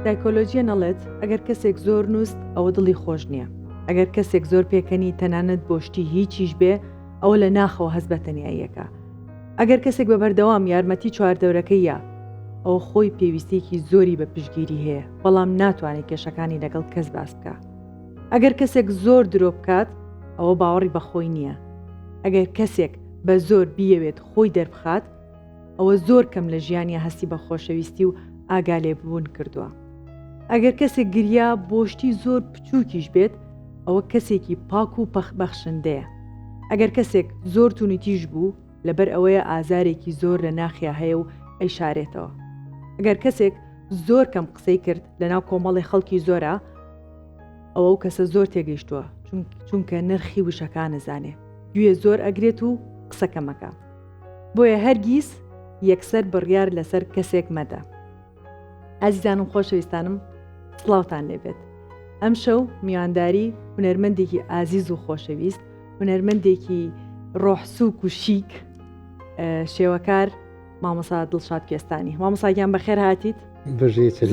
سایکۆلۆژیە نەڵێت ئەگەر کەسێک زۆر نووست ئەوە دڵی خۆش نییە. ئەگەر کەسێک زۆر پێکەنی تەنانەت بۆشتی هیچیش بێ ئەوە لە ناخەوە هەست بە تەنیاییەکە. ئەگەر کەسێک بە بەردەوام یارمەتی چواردەورەکەیە ئەو خۆی پێویستێکی زۆری بە پشتگیری هەیە بەڵام ناتوانێت کێشەکانی لەگەڵ کەس باس بکە. ئەگەر کەسێک زۆر درۆ بکات ئەوە باوەڕی بەخۆی نییە. ئەگەر کەسێک بە زۆر بیەوێت خۆی دەربخات ئەوە زۆر کەم لە ژیانی هەستی بە خۆشەویستی و ئاگا لێبوون کردووە. ئەگەر کەسێک گریا بۆشتی زۆر بچووکیش بێت ئەوە کەسێکی پاک و بەخشندەیە. ئەگەر کەسێک زۆر تونوتیش بوو لەبەر ئەوەیە ئازارێکی زۆر لە ناخیا هەیە و ئەیشارێتەوە. ئەگەر کەسێک زۆر کەم قسەی کرد لەناو کۆمەڵی خەڵکی زۆرە ئەوە و کەسە زۆر تێگەیشتووە چونکە نرخی وشەکان نەزانێ گوێ زۆر ئەگرێت و قسەکەمەکە. بۆیە هەرگیز یەکسەر بڕیار لەسەر کەسێک مەدە. ئازیزانم خۆشەویستانم سڵاوتان لێبێت. ئەم شەو میوانداری هونەرمەندێکی ئازیز و خۆشەویست، هونەرمەندێکی ڕۆحسووک و شیک، شێوەکار مامۆستا دڵشاد کوێستانی. مامۆستاگیان بەخێر هاتیت.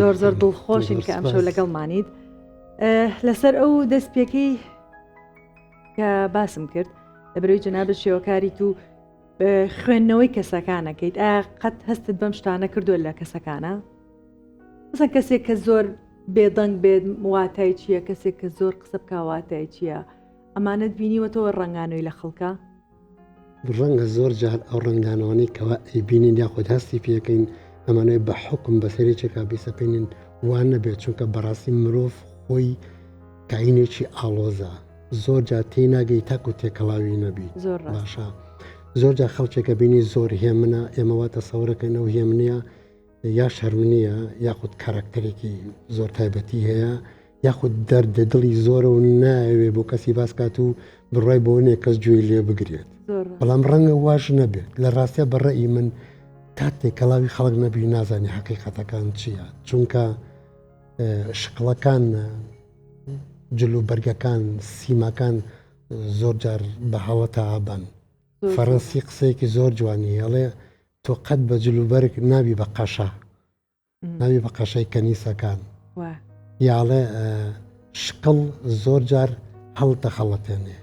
زۆر زۆر دڵخۆشین کە ئەم شەو لەگەڵمانیت. لەسەر ئەو دەست پێکەی کە باسم کرد لەبەرەوەی جەنابەت شێوەکاریت و خوێندنەوەی کەسەکانەکەیت، قەت هەستت بەم شتانە کردووە لە کەسەکانە؟ مثلا کەسێک کە زۆر بێدەنگ بێت واتای چییە، کەسێک کە زۆر قسە بکە واتای چییە؟ ئەمانەت بینیوەتەوە ڕنگانەوەی لە خەڵکە؟ ڕەنگە زۆر جار ئەو ڕنگدانەوەی کەوا ئەیبینین یاخود هەستی پێەکەین ئەمانەوەی بە حکم بەسەرێکێکا بیسەپێنین وان نەبێت، چونکە بەڕاستی مرۆڤ خۆی کاینێکی ئاڵۆزە، زۆر جار تێناگەی تاک و تێکەڵاوی نەبی. باشە زۆر جار خەڵکێکە بینی زۆر هێمنە، ئێمەوە تەسەورەکەن ئەو هێمنەیە یا شەرمنیە یاخود کاراکتەرێکی زۆر تایبەتی هەیە یاخود دەردە دڵی زۆرە و ناوێ بۆ کەسی باسکات و بڕای بۆ نێ کەس گوێی لێ بگرێت. بەڵام ڕەنگە واش نەبێت. لە ڕاستیە بەڕێی من تا تێکەڵاوی خەڵک نەبی نازانی حەقیقەتەکان چییە، چونکە شقڵەکان جلوبەرگەکان سیماکان زۆر جار بە هەوە ئابان. فەڕەنسی قسەیەکی زۆر جوانی هەڵێ تۆ قەت بە جلوبەرگ نابی بە قەشە، ناوی بە قەشەی کەنیسەکان، یاڵێ شقڵ زۆر جار هەڵتە خەڵەتێنێ،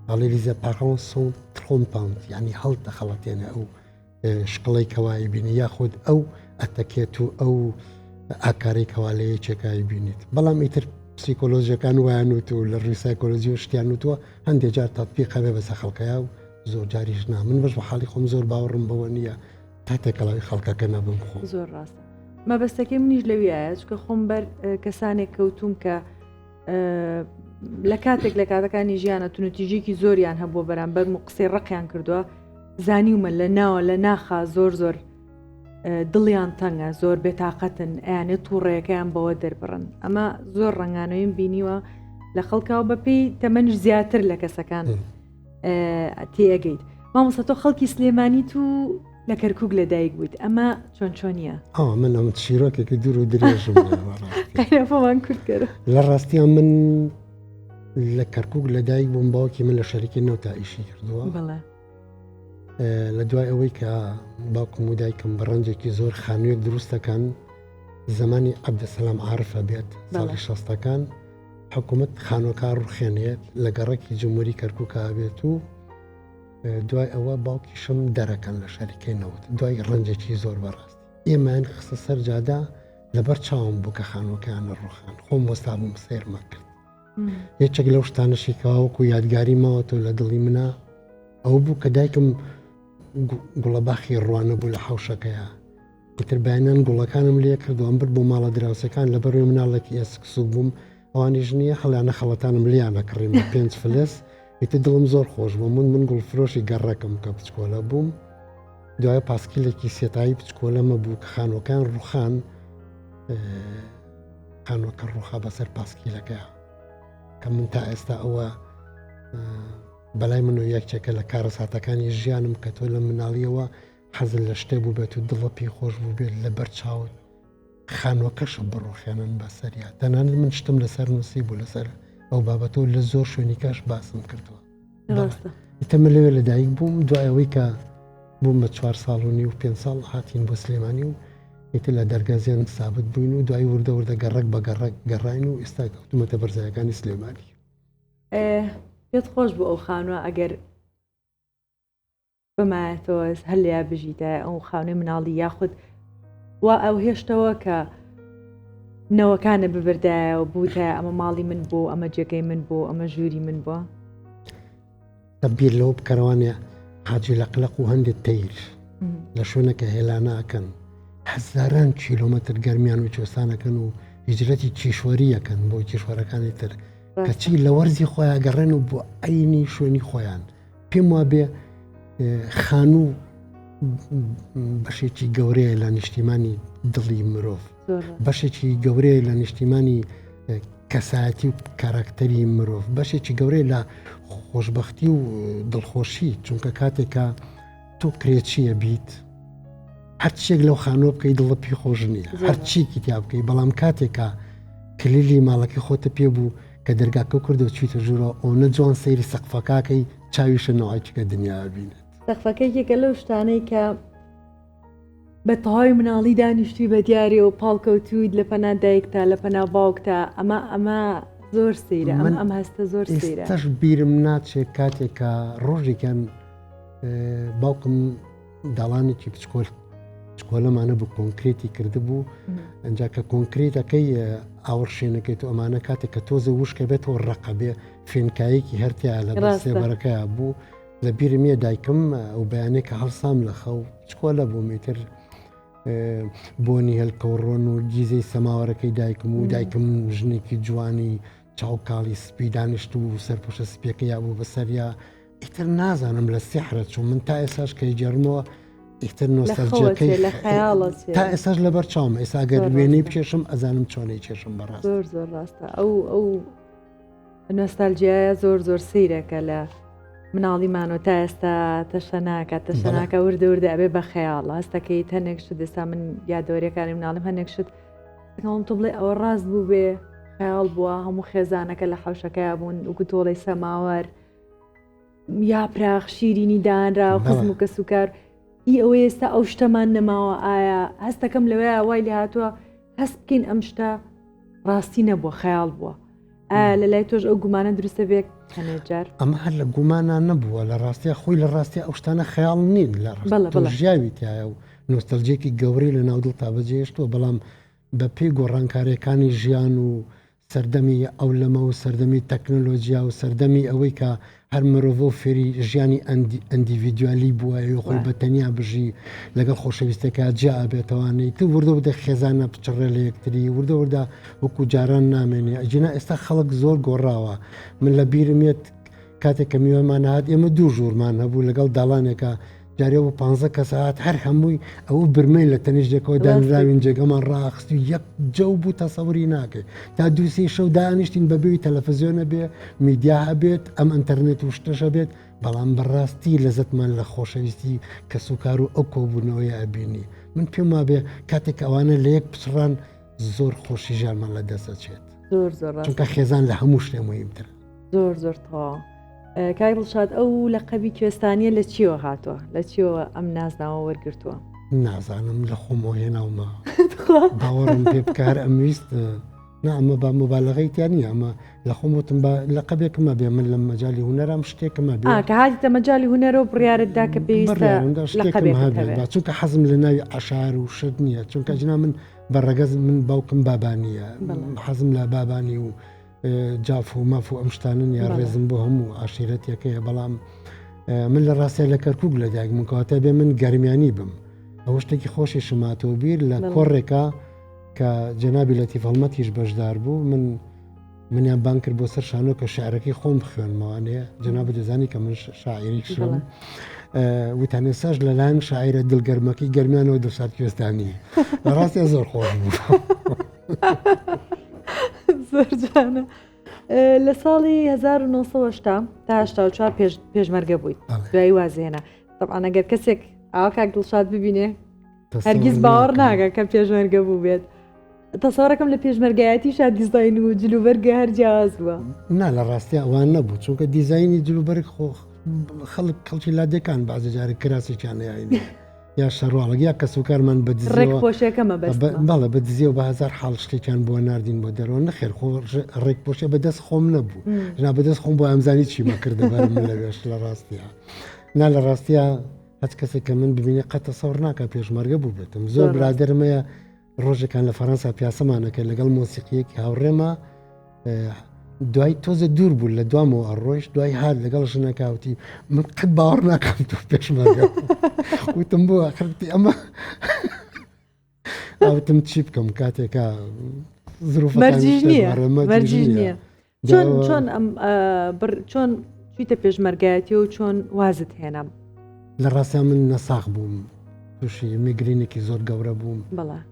ئەڵێ لیزە پاڕۆن سۆن ترۆمپاند، یعنی هەڵتە خەڵەتێنێ ئەو شقڵەی کەوای بینی یاخود ئەو ئەتەکێت و ئەو ئاکارەی کەوالەیە چێکایی بینیت. بەڵام ئیتر پسیکۆلۆژیەکان وایانوت و لە ڕووی سایکۆلۆژی و شتیان وتووە هەندێک جار تەطبیق هەبێ بەسەر خەڵکەیە و زۆر جاریش نا. من بەش بە حاڵی خۆم زۆر باوەڕم بەوە نییە تا تێکەڵاوی خەڵکەکە نەبم خۆ. زۆر ڕاستە. مەبەستەکەی منیش لەویایە چکە خۆم بەر کەسانێک کەوتوم کە لە کاتێک لە کاتەکانی ژیانە تونوتیژێکی زۆریان هەبووە بەرامبەر و قسەی ڕقیان کردووە، زانیومە لە ناوە لە ناخا زۆر زۆر دڵیان تەنگە، زۆر بێتاقەتن، ئەیانێت تووڕێەکەیان بەوە دەربڕن. ئەمە زۆر ڕنگانەوەیم بینیوە لە خەڵکاو بەپێی تەمەنش زیاتر لە کەسەکان تێگەیت. مامۆستا تۆ خەڵکی سلێمانی و لە کەرکووک لەدایک بوویت، ئەمە چۆنیە؟ من ئەم شیرۆکێکی دوور و درێژم قەیرەفەوان کوردکەرە. لە ڕاستیان من لە کەرکووک لەدایک بووم، باوکی من لە شەریکی نەوتا ئیشی کردووە. لە دوای ئەوەی کە باوکم و دایکم بە ڕەنجێکی زۆر خانوویەک دروستەکان زمانی عەبدەسەلام عارفە بێت ساڵی 60ەکان حکوومەت خانۆکار ڕوخێنێت لە گەڕێکی جمهوری کەرکووکە بێت و دوای ئەوە باوکیشم دەرەکەن لە شەریکەی نەوت. دوای ڕەنجێکی زۆر بەڕاستی ئێمان خستە سەر جادا لەبەر چاوم بوو کە خانۆکانە ڕوخان، خۆم وەستا بووم سێرمە کرد. یەکێک لەو شتانەشێکەوەکو یادگاری ماوەتەوە لە دڵی منە ئەو بوو کە دایکم گوڵەباخی ڕوانە بوو لە حەوشەکەیە، ئیتر بەیانیان گوڵەکانم لێ کردو ئەم برد بۆ ماڵە دراوسەکان لەبەروی مناڵێکی ئێسکسوو بووم، ئەوانیش نییە هەڵیانە خەڵەتانم لیانە کڕیم 5 فلس. ئیتر دڵم زۆر خۆش بوو، من گوڵفرۆشی گەڕەکەم کە بچکۆلە بووم. دوایە پاسکیلێکی سێتایی بچکۆلەمە بوو کە خانۆکان ڕوخان، خانۆکە ڕوخا بەسەر پاسکیلەکەیە کە من تا ئێستا ئەوە بەلای من و یەکێکە لە کارە ساتەکانی ژیانم کە تۆ لە مناڵیەوە حەزل لە شتێ بوو بێت و دڵە پێی خۆش بوو بێت لە بەر چاوت خانۆکەشە بڕۆخێنن بەسەریا. تەنانەت من شتم لەسەر نووسی بوو لەسەر ئەو بابەتەوە لە زۆر شوێنی کاش باسم کردووە. ئیتەمە لەوێ لەدایک بووم، دوایەوەی کە بووم بە 4 ساڵ و 5 ساڵ هاتین بۆ سلێمانی و ئیتر لە دەرگازیان سابت بووین و دوای وردە وردە گەڕک بە گەڕک گەڕین و ئێستا کەوتومەتە بەرزایەکانی سلێمانی. پێت خۆش بوو ئەو خانووە ئەگەر بمایەتەوە هەلیا بژیتە ئەو خانووی مناڵی یاخود وا ئەو هێشتەوە کە نەوەکانە ببردایە و بووتە ئەمە ماڵی من بوو، ئەمە جێگەی من بوو، ئەمە ژووری من بووە. تەبیر لەوە بکەڕوانێ حاجی لە قلق و هەندێک تەیر لە شوێنەکە هێلاناکەن هەزاران کیلۆمەتر گەرمیان و کوێستانەکەن و هیجرەتی کیشوەریەکەن بۆ کیشوەرەکانی تر کەچی لە وەرزی خۆیان گەڕێن و بۆ عینی شوێنی خۆیان. پێم وابێ خانوو بەشێکی گەورەیە لە نیشتیمانی دڵی مرۆڤ، بەشێکی گەورەیە لە نیشتیمانی کەسایەتی و کاراکتەری مرۆڤ، بەشێکی گەورەی لە خۆشببختی و دڵخۆشی، چونکە کاتێکە تۆ کرێچیە بیت هەرچێک لەو خانووە بکەی دڵە پێی خۆش نییە، هەرچیکی تیا بکەی، بەڵام کاتێکە کلیلی ماڵەکەی خۆتە پێ بوو کە دەرگاکە کردەوە چیتە ژوورە ئەوە جوان سەیری سەقفەکەی چاویشە نەوەیەکە دنیا بینێت. سەقفەکەیەکە لەو شتانەی کە بە تەواوی مناڵی دانیشتوی بە دیارێ و پاڵکەوتویت لە پەنا دایکتا لە پەنا باوکتا ئەمە زۆر سەیرە، ئەم هەستە زۆر سەیرە. ئێستاش بیرم ناچێت کاتێکە ڕۆژێکیان باوکم داڵانێکی چکۆلەمانە بوو کۆنکرێتی کرده بوو ئەنجا کە کۆنکرێتەکەی ئاوەڕشێنەکەیت و ئەمانە کاتێک کە تۆزە وشکە بێتەوە ڕقەبێ فێنکایەکی هەرتیا لە سێبەرەکەیە بوو لە بیرمیە دایکم و بەیانێکە هەڵسام لە خەو چکۆلە بوو میتر بۆنی هەلکەوڕۆن و گیزەی سەماوەرەکەی دایکم و دایکم ژنێکی جوانی چاوکاڵی سپی دانیشت و سەرپۆشە سپێکە یا بوو بەسەریا ئیتر نازانم لە سیحرە چوو من تا ئێساش کە جێڕمەوە ئیتر نۆستەلجیەکەی تا ئێساش لەبەر چاوم ئێستا گەر وێنەی بکێشم ئەزانم چۆنەی کێشم بەڕاست. زۆر زۆر ڕاستە ئەو نۆستەلجیایە زۆر سەیرەکە لە مناڵیمانەوە تا ئێستا تەشەناکە وردە وردە ئەبێ بە خەیاڵە هەستەکەی هەنێک شت ئێستا من یادۆریەکانی مناڵم هەنێک شت تۆ بڵێ ئەوە ڕاست بوو بێ خەیاڵ بووە هەموو خێزانەکە لە حەوشەکەی بوون وەکو تۆڵەی سەماوەر یا پراخ شیرینی دانرا و خزم و کەسوکار ئەوە ئێستا ئەو شتەمان نەماوە ئایا هەستەکەم لەوەیە وای لێ هاتووە هەست بکەین ئەم شتە ڕاستی نەبووە خەیاڵ بووە لە لای تۆش ئەو گومانە دروستە بێت هەنێجار ئەمە هەر لە گومانان نەبووە لە ڕاستیە خۆی لە ڕاستی ئەو شتانە خەیاڵ نین لە ژیاوی تایە و نۆستەلجێکی گەورەی لە ناودڵ تا بەجێشتووە بەڵام بە پێی گۆڕانکاریەکانی ژیان و سەردەمی ئەو لەمە و سەردەمی تەکنۆلۆژیا و سەردەمی ئەوەی کە هەر مرۆڤ و فێری ژیانی ئەندیڤیدوالی بووە خۆی بەتەنیا بژی لەگەڵ خۆشەویستەکە جیا ئابێتەوانەی تو وردە وردە خێزانە بچڕێ لە یەکتری وردە وردە وەکو جاران نامێنێ ئەجینا ئێستا خەڵک زۆر گۆڕاوە من لە بیرمێت کاتێک کە میوەمان هات ئێمە دوو ژوورمان هەبوو لەگەڵ داڵانێکە جارێ و 15 کەسات هەر هەمووی ئەوە برمەی لە تەنیشتێکەوە دانراوین جێگەمان ڕاخستی یەک جەو بوو تەسەوری ناکەێت تا دووسی شەو دانیشتین بەبێوی تەلەڤیزیۆنە بێ میدیا هەبێت ئەم ئەنتەرنێت و شتەشە بێت بەڵام بەڕاستی لەزەتمان لە خۆشەویستی کەسوکار و ئەو کۆبوونەوەی ئەبینی من پێم وابێ کاتێک ئەوانە لە یەک پچڕان زۆر خۆشی ژیانمان لە دەسەچێت چونکە خێزان لە هەموو شتێ مهمترە زۆر تەواو. کاک دڵشاد ئەو لە قەبی کوێستانیە لە چیەوە هاتووە لە چیەوە ئەم نازناوە وەرگرتووە نازانم لە خۆمەوە هێناومە باوەڕم پێ بکار ئەمویست ئەمە با مۆبالەغەیتیان ئەمە لە خۆمتم لە قەبێکمە بێ من لە مەجای هوەرم شتێکمە بێ کە هاتیتە مەجای هوەرەوە بڕیارتدا کە پێویستە چونکە حەزم لە ناوی عشار و شت نییە چونکە جنا من بەڕێگەز من باوکم بابانیە حەزم لە بابانی و جاف و ماف و ئەم شتانن یا ڕێزم بۆ هەموو عاشیرەتەکەیە بەڵام من لە ڕاستە لە کەرکووک لە دایک منکەواتە بێ من گەرمیانی بم ئەوە شتێکی خۆشی شماتەوە بیر لە کۆڕێکە کە جەنابی لەتیف هەڵمەتیش بەشدار بوو منیان بان کرد بۆ سەر شانۆ کە شعرەکەی خۆم بخوێنمەوانەیە جەناب دەزانی کە من شاعری شم وتانێ ساش لەلایەن شاعرە دڵگەرمەکەی گەرمیانەوە دەسات کوێستانی لە ڕاستە زۆر خۆش بوو زۆر جوانە. لە ساڵی 1970 تا 1984 پێشمەرگە بوویت دوایی وازێنە طبعاً ئەگەر کەسێک ئاوا کاک دڵشاد ببینێ هەرگیز باوەڕ ناکە کە پێشمەرگە بوو بێت تەسەوڕەکەم لە پێشمەرگایەتی شاد دیزاین و جلوبەرگە هەر جیاواز بووە نا لە ڕاستی ئەوان نەبوو چونکە دیزایانی جلوبەرگ خەڵک کەڵکی لادەکان بازجارە کراسێکیان هەیە یا شەڕواڵک یا کەسوکارمان ڕێک پۆشەکەمە بەڵە بەدزیە و بە هزار حاڵ شتێکیان بۆ ناردین بۆ دەرەوە نەخێر خۆ ڕێک پۆشە بەدەست خۆم نەبوو نا بەدەست خۆم بۆ ئەمزانی چیمە کردە بەرم لە وێش لە ڕاستیە نا لە ڕاستیە هەچ کەسێک کە من ببینێ قەتە سەور ناکە پێشمەرگە بوو بێتم زۆر برادرمەیە ڕۆژێکان لە فەڕەنسا پیاسەمانەکە لەگەڵ مۆسیقیەکی هاوڕێمە دوای تۆزە دوور بوو لە دوامەوە ئەڕۆیش دوای هات لەگەڵ ژنەکەوتی من قەت باوەڕ ناکەم تۆ پێشمەرگە وتم بۆ ئەخرتی ئەمە ئەوتم چی بکەم کاتێکە مەرجیش نییە چۆن چیتە پێشمەرگایەتی و چۆن وازت هێنام لە ڕاستیان من نەساخ بووم تووشی میگرینێکی زۆر گەورە بووم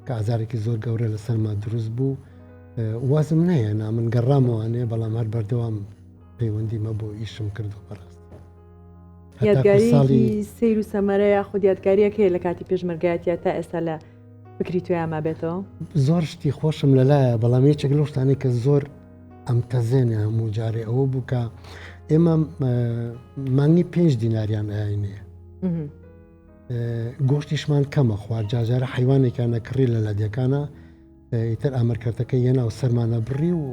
کە ئازارێکی زۆر گەورە لەسەرما دروست بوو وازم نەیەنا من گەڕامەوانێ بەڵام هەر بەردەوام پەیوەندیمە بۆ ئیشم کردو بەڕاست یادگاری سیر و سەمەرە یاخود یادگاریەکەی لە کاتی پێشمەرگایەتە تا ئێستا لە بکری تویاما بێتەوە زۆر شتی خۆشم لەلایە بەڵام یەکێک لەو شتانەی کە زۆر ئەم تەزێنێ هەموو جارێ ئەوە بوو کە ئێمە مانگی 5 دیناریان ئاینەیە گۆشتیشمان کەمە خوارد جاجارە حیوانێکیان نەکڕی لە لەدەکانە ئیتر ئامرکردەکە یەنا و سەرمانە بڕی و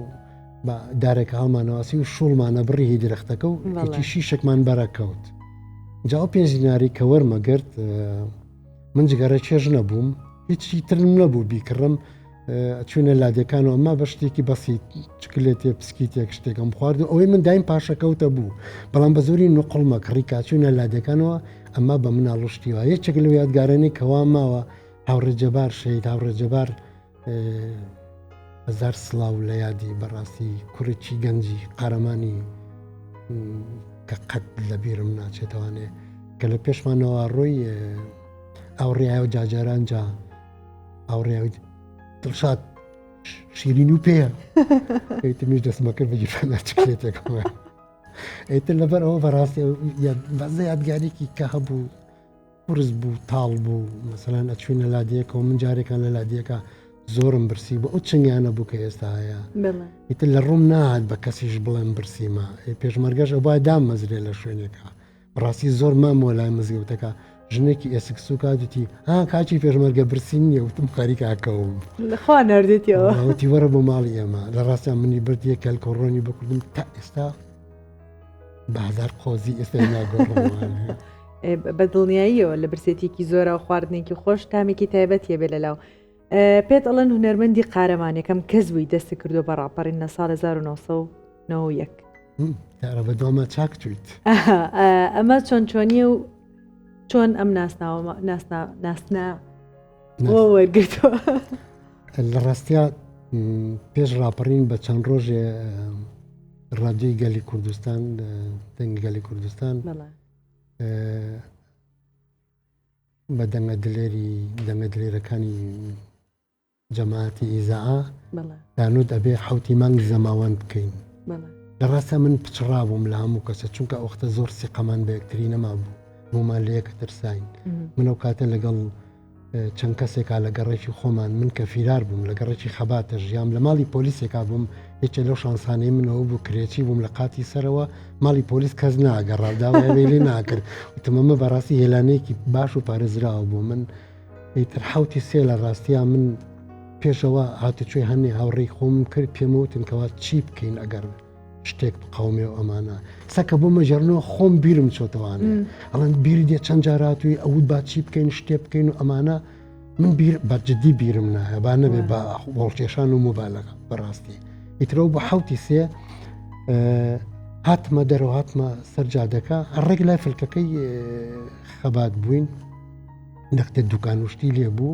دارێک هەڵمانەواسی و شوڵمانە بڕی هی درەختەکە و هیچی شیشێکمان بەرەکەوت جاو 5 دیناری کە وەرمەگرت من جگەرە چێژ نەبووم هیچی ترم نەبوو بیکڕم چوونە لادەکانەوە ئەمە بە شتێکی بەسی چکلێتێ پسکیتێک شتێکم خوارد و ئەوەی من دایم پاشەکەوتە بوو بەڵام بە زۆری نوقڵمە کڕیکا چوونە لادەکانەوە ئەمە بە مناڵشتیوە یەکێک لەو یادگارانی کەوا ماوە هاوڕێجەبار شەید هاوڕێجەبار هزار سڵاو لە یادی بەڕاستی کوڕێکی گەنجی قارەمانی کە قەت لە بیرم ناچێتوانێ کە لە پێشمانەوە ڕۆی ئاوڕێای و جاجاران جا ئاوڕێوی دڵشاد شیرین و پێە ئەیتمیش دەستمەکرد بەجیفەناچکلێتێکەوە ئەیتر لەبەر ئەوە بەڕاستی بەزە یادگارێکی کە هەبوو قرس بوو تاڵ بوو مەسەلەن ئەچوینە لادیەکەەوە من جارێکان لە لادیەکە زۆرم برسی بۆ ئەو چنگیانە بوو کە ئێستا هەیە ئیتر لە ڕوم نهات بە کەسیش بڵێم برسیمە پێشمەرگەش ئەوبای دام مەزرێ لە شوێنێکە بڕاستی زۆر مامۆ لای مزگەوتەکە ژنێکی ئێسک سوکاتوتی کاچی پێشمەرگە برسی نییە وتم خاریکاکەوم لەخوا نردێتەوە وتی وەرە بۆ ماڵی ئێمە لە ڕاستیان منی بردیە کەلکۆڕۆنی بکردم تا ئێستا بازار قۆزی ئێستا ناگۆڕەوە بەدڵنیاییەوە لە برسێتێکی زۆرە و خواردنێکی خۆش تامێکی تایبەتیە بێ لەلاو پێت ئەڵەن هونەرمەندی قارەمانەکەم کەس بووی دەستی کردو بە ڕاپەڕینە ساڵ 1991 بە دوامە چاک تویت ئەمە چۆن چۆنیە و چۆن ئەم ناسنا وەرگرتووە لە ڕاستیا پێش ڕاپەڕین بە چەند ڕۆژێ ڕادیۆی گەلی کوردستان دەنگی گەلی کوردستان بە دەنگە دلێرەکانی جەماعەتی ئیزاعا دانوت ئەبێ حوتی مانگی زەماوەند بکەین لە ڕاستە من پچڕابووم لە هەموو کەسە چونکە ئەوختە زۆر سیقەمان بە یەکتری نەما بوو بۆمان لە یەکە ترساین من ئەو کاتە لەگەڵ چەند کەسێکا لە گەڕێکی خۆمان من کە فیرار بووم لە گەڕێکی خەباتە ژیام لە ماڵی پۆلیسێکا بووم یەکێ لەو شانسانەی منەوە بوو کرێکی بووم لە قاتی سەرەوە ماڵی پۆلیس کەس ناگەڕاوداوای ناکرد وتمەمە بەڕاستی هێلانەیەکی باش و پارێزراوە بوو من ئیتر حوتی سێ لە ڕاستیا من پێشەوە هاتوچێ هەنێ هاوڕێی خۆم کرد پێمەوتن کەوا چی بکەین ئەگەر شتێک بقاومێ و ئەمانە سەکە بۆ مەژێرنەوە خۆم بیرم چۆتەوانێ ئەڵەن بیری دێ چەند جاراتوی ئەوت با چی بکەین شتێ بکەین و ئەمانە من بەجددی بیرم نایە با نەبێ بە وەڵکێشان و مۆبایلەکە بەڕاستی ئیترەوە بە حوتی سێ هاتمە دەرەوە هاتمە سەرجادەکە ڕێک لای فلکەکەی خەبات بووین نەختە دوکان وشتی لێ بوو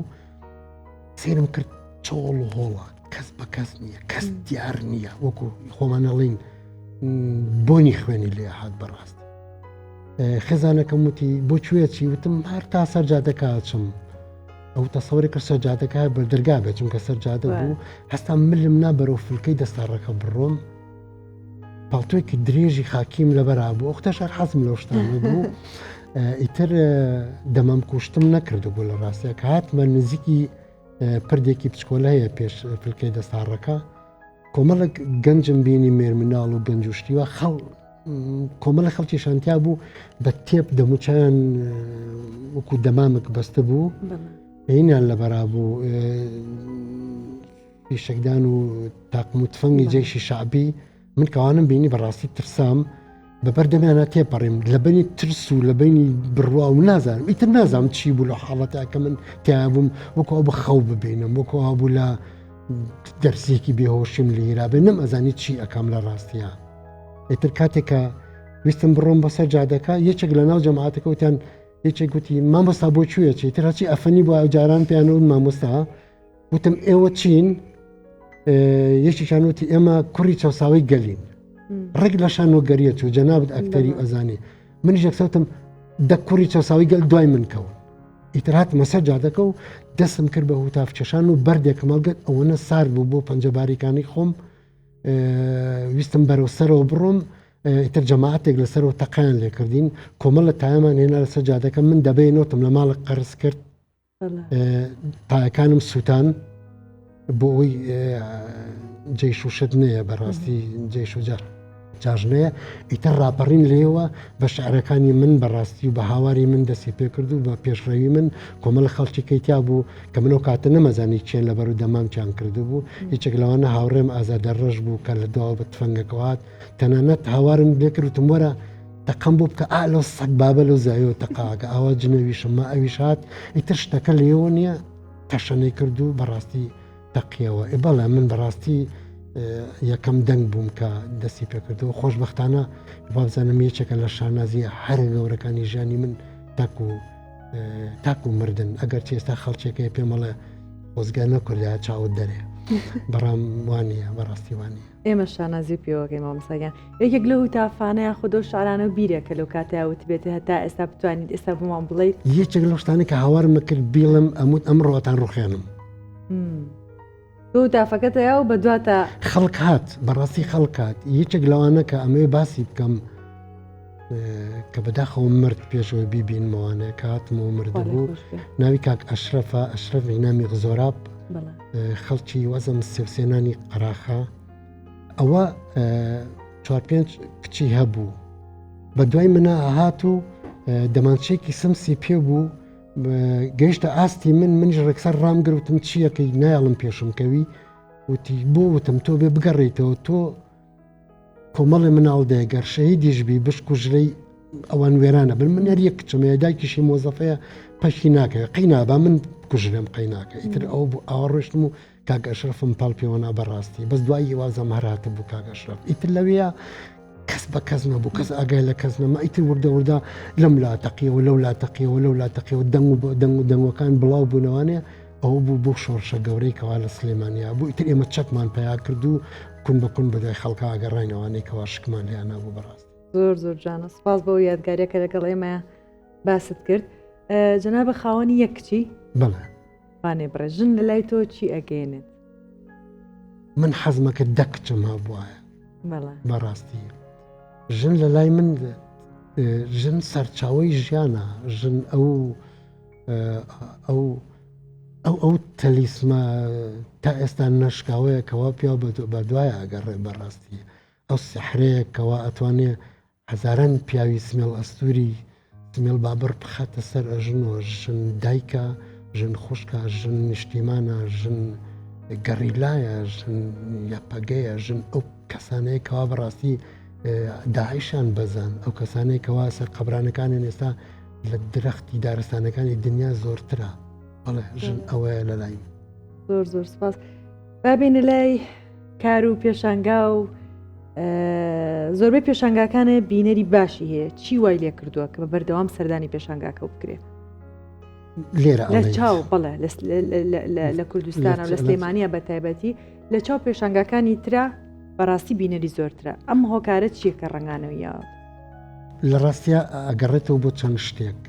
سێرم کرد چۆڵ و هۆڵە کەس بە کەس نییە کەس دیار نییە وەکو خۆمانەڵین بۆنی خوێنی لێ هات بەڕاست خێزانەکەم وتی بۆ کوێچی وتم هەر تا سەرجادەکە چم ئەو تەسەوەری کرد سەرجادەکە بەردەرگا بێت چونکە سەرجادە بوو هەستا ملم نا بەرەو فلکەی دەستاڕەکە بڕۆم پاڵتۆیکی درێژی خاکیم لەبەرا بوو ئەوختە شار حەزم لەو شتانە بوو ئیتر دەمەم کوشتم نەکردو بوو لە ڕاستەیە کە هاتمە نزیکی پردێکی پچکۆلە هەیە پێش فلکەی دەستاڕەکە کۆمەڵک گەنجم بینی مێرمناڵ و گەنجوشتیوە کۆمەڵە خەڵکی شانتیا بوو بە تێپ دەموچیان وەکو دەمامک بەستە بوو هینیان لە بەرابوو پیشەکدان و تاقم و تفەنگی جێشی شعبی من کەوانم بینی بەڕاستی ترسام بەبەردەمیانە تێپەڕیم لە بینی ترس و لە بینی بڕوا و نازانم ئیتر نازانم چی بوو لە حاڵەتە کە من تیابووم وەکو ئەو بەخەو ببینم وەکو هەبوو لە دەرسێکی بێهۆشیم لە هیرابێ نەم ئەزانی چی ئەکەم لە ڕاستیە ئیتر کاتێکە ویستم بڕۆم بەسەر جادەکە یەکێک لە ناو جەماعەتەکە وتیان یەکێک گوتی مامۆستا بۆ کوێ چی تر هەچی ئەفەنی بۆ جاران پێیانەوت مامۆستا وتم ئێوە چین یەکێکیان وتی ئێمە کوڕی چاوساوی گەلین ڕێک لە شانۆگەریە چوو جەنابەت ئەکتەری ئەزانی منیش یەکسەوتم دە کوڕی چاوساوی گەل دوای من کەون ئیتر هاتمە سەر جادەکە و دەستم کرد بە هوتافچەشان و بەردێکم هەڵگرت ئەوەنە سار بوو بۆ پەنجەباریکانی خۆم ویستم بەرەو سەرەوە بڕۆم ئیتر جەماعەتێک لەسەرەوە تەقیان لێکردین کۆمەڵ لە تایەمان هێنا لەسەر جادەکە من دەبێنەوەتم لە ماڵە قەرز کرد تایەکانم سووتان بۆ ئەوی جێش و شت نەیە بەڕاستی جێش و جاژنەیە ئیتر ڕاپەڕین لێوە بە شعرەکانی من بەڕاستی و بە هاواری من دەستی پێ کرد و بە پێشڕەوی من کۆمەڵ خەڵکی کەیتیا بوو کە منەوە کاتە نەمەزانی چێن لە بەر و دەمام چیان کردو بوو هیچێک لەوانە هاوڕێم ئازادە ڕەش بوو کە لە دواوە بە تفەنگەکەوات تەنانەت هاوارم لێ کردوتم وەرە تەقەم بۆ بکە ئالۆ سەگ بابە لەو زایەوە تەقاکە ئاوا جنەویشم ما ئەویش هات ئیتر شتەکە لێەوە نییە تەشەنەی کرد و بەڕاستی تەقیەوە بەڵێ من بەڕاستی یەکەم دەنگ بووم کە دەستی پێکردەوە خۆشبەختانە بابزانم یەکێکە لە شانازیە هەر گەورەکانی ژیانی من تاکو مردن ئەگەر چ ئێستا خەڵکێکە پێمەڵێ خۆزگە نەکردیا چاوت دەرێ بەڕام وانە بەڕاستی وانە ئێمە شانازی پێوەکەی مامۆستاگیان یەکێک لە هوتافانەیە خودۆ شارانە و بیرێکە لەو کاتیاوت بێتە هەتا ئێستا بتوانیت ئێستا بمان بڵیت یەکێک لەو شتانە کە هاوارم کرد بیڵم ئەموت ئەمڕۆتان ڕوخێنم تافەکەتەیە و بەدواتە خەڵک هات بەڕاستی خەڵکات یەکێک لەوانە کە ئەمێ باسی بکەم کە بەداخەوە مرد پێشەوە بیبینمەوانەیە کاتمەوە مردبوو ناوی کاک ئەشرەفە ئەشرەفی نامی غزۆراب خەڵکی وەزم سێوسێنانی قەراخە ئەوە 4-5 کچی هەبوو بە دوای منە هات و دەمانچێکی سمسی پێ بوو گەیشتە ئاستی منیش ڕێکسەر ڕامگرتم چیەکەی نایڵم پێشمکەوی وتی بۆ وتم تۆ بێ بگەڕێیتەوە تۆ کۆمەڵی مناڵدەیە گەر شەهیدیشبی بشک و ژلەی ئەوان وێرانە بن من هەریەک کچمەیە دایکیشی مۆزەفەیە پەشی ناکەوێت قەینابا من کوژرێم قەیناکە ئیتر ئەو بوو ئاوا ڕۆشتم و کاک ئەشرەفم پاڵ پێوەنا بەڕاستی بەس دوایی وازەم هەراتە بوو کاک ئەشرەف ئیتر لەوەیە کەس بە کەس نەبوو کەس ئاگای لە کەس نەما ئیتر وردە لەم لا تەقیەوە لەو لا تەقیەوە لەو لا تەقیەوە دەنگ و دەنگەکان بڵاو بوونەوانێ ئەوە بوو بۆ شۆڕشە گەورەی کەوا لە سلێمانیا بوو ئیتر ئێمە چەکمان پیا کرد و کون بە کون بەدای خەڵکە ئاگەڕاینەوانەی کەوا شکمان لیانە بوو بەڕاست زۆر جانە سپاس بۆ یادگاریەکە لەگەڵ ئێمە باست کرد جەنابە خاوەنی یەک کچی بەڵێ بانێ بڕژن لە لای تۆ چی ئەگەێنێت من حەزمەکە دە کچم هەبوایە بەڕاستی ژن لە لای من ژن سەرچاوی ژیانە ژن ئەو تەلیسمە تا ئێستا نەشکاوەیە کەوا پیا بە دوایە ئەگەڕێ بەڕاستی ئەو سەحرەیە کەوا ئەتوانێ هەزاران پیاوی سمێڵ ئەستوری سمێڵ بابڕ بخاتە سەر ئەژنەوە ژن دایکە ژن خوشکە ژن نیشتیمانە ژن گەڕیلایە ژن یاپەگەیە ژن ئەو کەسانەیە کەوا بەڕاستی داعیشان بەزان ئەو کەسانەی کەوا سەر قەبرانەکانی ئێستا لە درەختی دارستانەکانی دنیا زۆرترە بەڵێ ژن ئەوەیە لە لای زۆر سپاس بابینە لای کار و پێشانگا و زۆربەی پێشانگاکانە بینەری باشی هەیە چی وای لێ کردووە کە بە بەردەوام سەردانی پێشانگاکە بکرێت لێرە لە چاو بڵێ لە کوردستانە لە سلێمانیە بە تایبەتی لە چاو پێشانگاکانی ترا بەڕاستی بینەری زۆرترە ئەم هۆکارە چیەکە ڕەنگانەوەیە لە ڕاستیە ئەگەڕێتەوە بۆ چەند شتێک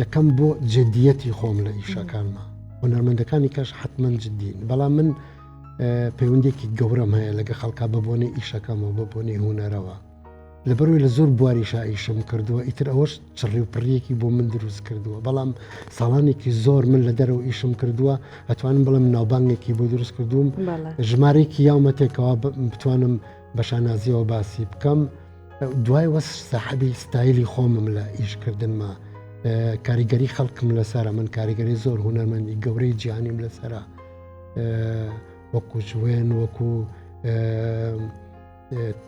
یەکەم بۆ جدیەتی خۆم لە ئیشەکانمە هونەرمەندەکانی کەش حتمەن جدین بەڵام من پەیوەندێکی گەورەم هەیە لەگە خەڵکا بەبوونی ئیشەکەمەوە بەبوونی هوەرەوە لەبەرەوەی لە زۆر بواریشا ئیشم کردووە ئیتر ئەوەش چڕی و پڕیەکی بۆ من دروست کردووە بەڵام ساڵانێکی زۆر من لە دەرەوە ئیشم کردووە ئەتوانم بڵم ناوبانگێکی بۆ دروست کردووم ژمارەیەکی یاومەتێکەوە بتوانم بە شانازیەوە باسی بکەم دوای وەس ساحەبی ستایلی خۆمم لە ئیشکردنمە کاریگەری خەڵکم لەسەرە، من کاریگەری زۆر هونەرمەندی گەورەی جیهانیم لەسەرە، وەکو ژوێن، وەکو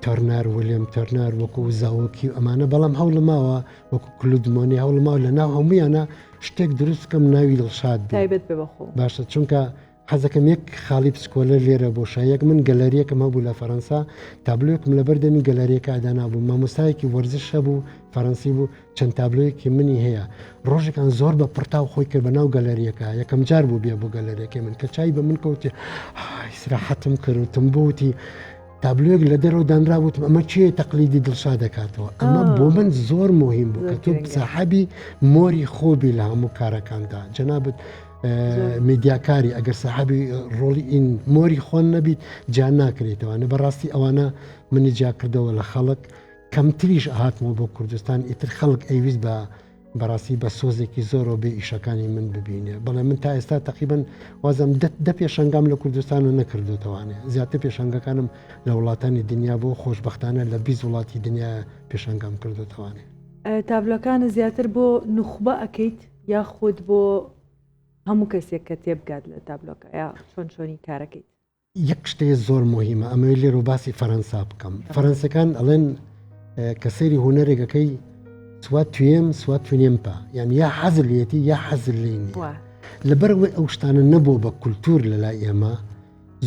تەرنار، ویلیام تەرنار، وەکو زاوەکی ئەمانە، بەڵام هەوڵ ماوە وەکو کلودمۆنی هەوڵ ماوە لە ناو هەمویانە شتێک دروست بکەم ناوی دڵشاد تایبەت بێ بەخۆ. باشە، چونکە حەزەکەم یەک خاڵی پسکۆلە لێرە بۆ شایەک من گەلەریەکەم هەبوو لە فەڕەنسا، تابلۆیەکم لە بەردەمی گەلەریەکە ئەدانا بوو، مامۆستایەکی وەرزش هەبوو فەڕەنسی بوو، چەند تابلۆیەکی منی هەیە. ڕۆژێکان زۆر بە پڕتاو خۆی کرد بە ناو گەلەریەکە، یەکەم جار بوو بێ بۆ گەلەریەکەی من کە چای بە من کەوتی ئیسراحەتم کردوتم بوتی تابلۆیەک لە دەرەوە دانراوتم ئەمە چیە تەقلیدی دڵشاد دەکاتەوە. ئەمە بۆ من زۆر مهم بوو کە تۆ ساحەبی مۆری خۆبی لە هەموو کارەکاندا. جەنابەت میدیاکاری ئەگەر ساحەبی ڕۆڵی ئین مۆری خۆن نەبیت جان ناکرێتەوەە. بەڕاستی ئەوانە منی جا کردەوە لە خەڵک، کەمتریش ئاهاتمەوە بۆ کوردستان، ئیتر خەڵک ئەیویست بە بەڕاستی بە سۆزێکی زۆرەوە بێ ئیشەکانی من ببینێ. بەڵێ من تا ئێستا تقریباً وازم دە پێشەنگام لە کوردستانە نەکردوتەوانێ، زیاتر پێشەنگەکانم لە وڵاتانی دنیا بۆ خۆشبەختانە لە 20 وڵاتی دنیا پێشەنگام کردوتەوانێ. تابلۆکانە زیاتر بۆ نوخبە ئەەکەیت یا خۆت بۆ هەموو کەسێک کە تێبگات لە تابلۆکە یا چۆنی کارەکەیت؟ یەک شتێ زۆر مهمە، ئەمەوێ لێرە باسی فەرەنسا بکەم. فەرەنسەکان ئەڵێن کە سەیری هونەرێکەکەی سوات توێم سوات توێنێمپا، یعنی یا حەزر لێتی یا حەزر لێنی. لەبەرەوەی ئەو شتانە نەبوو بە کولتور لەلای ئێمە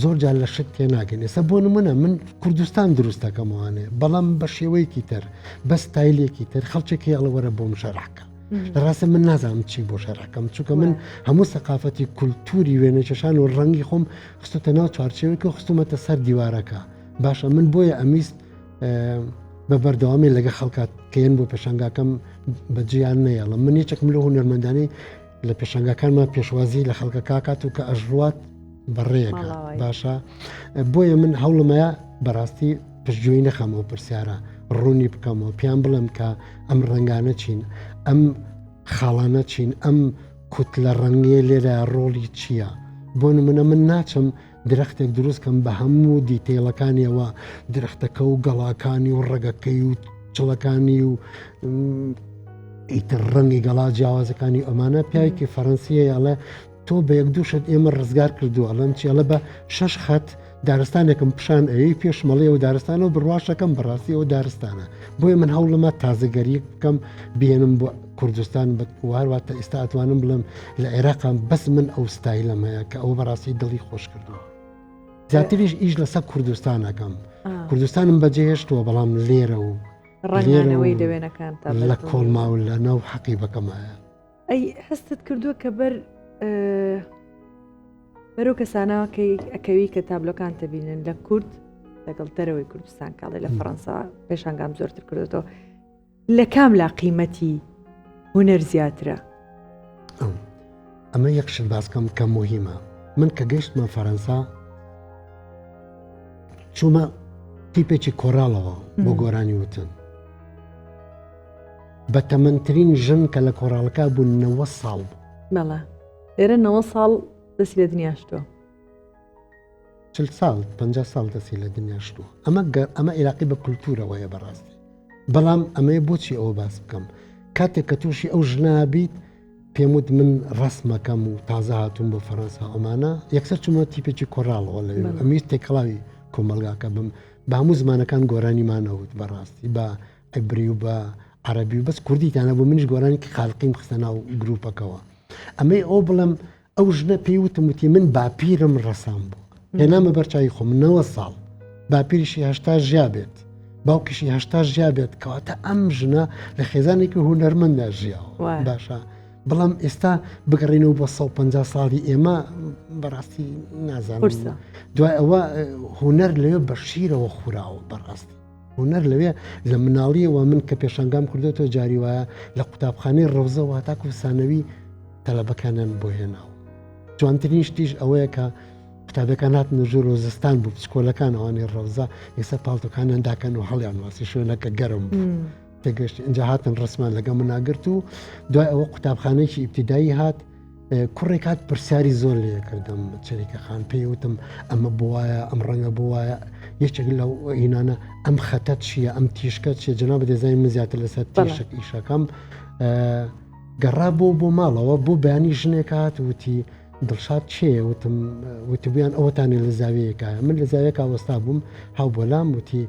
زۆر جار لە شت تێناگەن. ئێستا بۆ نمونە من کوردستان دروست دەکەمەوانێ، بەڵام بە شێوەیەکی تر بە ستایلێکی تر خەڵکێکی ئەڵەوەرە بۆم شەرحکە. ڕاستە من نازانم چی بۆ شەرحکەم، چونکە من هەموو سەقافەتی کولتوری وێنەچەشان و ڕەنگی خۆم خستوتە ناو چوارچێوەیەکە خستومەتە سەر دیوارەکە. باشە من بۆیە ئەمیست بە بەردەوامی لەگە خەڵکات کەێن بۆ پێشنگاکەم بەجیان نەیەڵم. من یەکێکم لە هونەرمەندانی لە پێشنگاکانمان پێشوازی لە خەڵکە کاکات و کە ئەژڕوات بەڕێیەکە. باشە بۆیە من هەوڵمەیە بەڕاستی پشتگوێی نەخەمەوە پرسیارە ڕوونی بکەمەوە، پیان بڵم کە ئەم ڕەنگانە چین، ئەم خاڵانە چین، ئەم کوت لە ڕەنگێ لێرە ڕۆڵی چییە. بۆ نمونە من ناچم درەختێک دروستکەم بە هەموو دیتێڵەکانیەوە، درەختەکە و گەڵاکانی و ڕێگەکەی و چڵەکانی و ئیتر ڕەنگی گەڵا جیاوازەکانی ئەمانە. پیاوێکی فەڕەنسیە ئەڵێ تۆ بە یەک دوو شت ئێمە ڕزگار کردووە، ئەڵەم چیڵە بە 6 خەت دارستانێکم پیشان ئەوی پێشمەڵەوە دارستانە و بڕواشەکەم بەڕاستی ئەو دارستانە. بۆیە من هەوڵمە تازەگەری بکەم بێنم بۆ کوردستان هەرواتە ئێستا ئەتوانم بڵم لە عێراقام بەس من ئەو ستایلەم هەیە کە ئەو بەڕاستی دڵی خۆش کردووە. زیاتریش ئیش لەسەر کوردستانەکەم. کوردستانم بەجێهێشتووە، بەڵام لێرە و ڕەنگانەوەی لەوێنەکان لە کۆڵما و لە ناو حەقی بەکەم هەیە. ئەی هەستت کردووە کە بەرەو کەسانەوە ئەکەوی کە تابلۆکان تەبینن لە کورد لەگەڵ دەرەوەی کوردستان کاڵێ لە فەڕەنسا پێشانگام زۆرتر کردێتەوە، لە کام لا قیمەتی هونەر زیاترە؟ ئەمە یەک شت باسکەم کە مهمە. من کە گەیشتمە فەڕەنسا چوومە تیپێکی کۆڕاڵەوە بۆ گۆرانی وتن، بە تەمەنترین ژن کە لە کۆڕاڵەکە بوو 90 ساڵ بوو. بەڵێ ئێرە 90 ساڵ دەسی لە دنیاشتووە، 40 ساڵ 50 ساڵ دەسی لە دنیاشتووە. ئەمە عێراقی بە کولتورەوەیە بەڕاستی. بەڵام ئەمەیە بۆچی ئەوە باس بکەم؟ کاتێک کە تووشی ئەو ژنابیت پێم وت من ڕسمەکەم و تازە هاتوون بۆ فەڕەنسا ئەمانە یەکسەر چوومە تیپێکی کۆڕاڵەوە لەوێ ئەمیست تێکەڵاوی کۆمەلگاکە بم بە هەموو زمانەکان گۆرانیمانەوت بەڕاستی بە عیبری و بە عەرەبی و بەس کوردیتانە بۆ منیش گۆرانی خاڵقیم خستە ناو گروپەکەوە. ئەمەی ئەو بڵم ئەو ژنە پێی وتم وتی من باپیرم ڕەسام بوو، هێنامە بەرچاوی خۆم 90 ساڵ، باپیریشی 80 ژیا بێت، باوکیشی 80 ژیا بێت، کەواتە ئەم ژنە لە خێزانێکی هونەرمەندا ژیاوە. باشە بەڵام ئێستا بگەڕینەوە بۆ 150 ساڵی ئێمە بەڕاستی نازانم. دوای ئەوە هونەر لەوێ بە شیرەوە خوراوە. بەڕاستی هونەر لەوێ لە مناڵیەوە من کە پێشەنگام کردوێتەوە جاری وایە لە قوتابخانەی ڕەوزەوە تاکو سانەوی تەلەبەکانیان بۆ هێناوە. جوانترین شتیش ئەوەیە کە قوتابەکان هاتنە ژوور ڕۆزستان بوو، پسکۆلەکان ئەوانەی ڕەوزە ئێستا پاڵتۆکانیان داکەن و هەڵیان واسی شوێنەکە گەرم تێگەشتی. ئەنجا هاتن ڕسمان لەگە مناگرت و دوای ئەوە قوتابخانەیەکی ئیبتیدایی هات، کوڕێک هات پرسیاری زۆر لێ کردم چریکە خان، پێی وتم ئەمە بوایە ئەم ڕەنگە بوایە یەکێک لەو ئینانە ئەم خەتە چییە ئەم تیشکە چیە؟ جەنابە دەزانین من زیاتر لەسەر تیشک ئیشەکەم گەڕا بۆ ماڵەوە بۆ بەیانی ژنێک هات وتی دڵشاد چێ وتی بیان ئەوەتانی لە زاویەکە من لە زاویەکە وەستا بووم هاو بۆلام وتی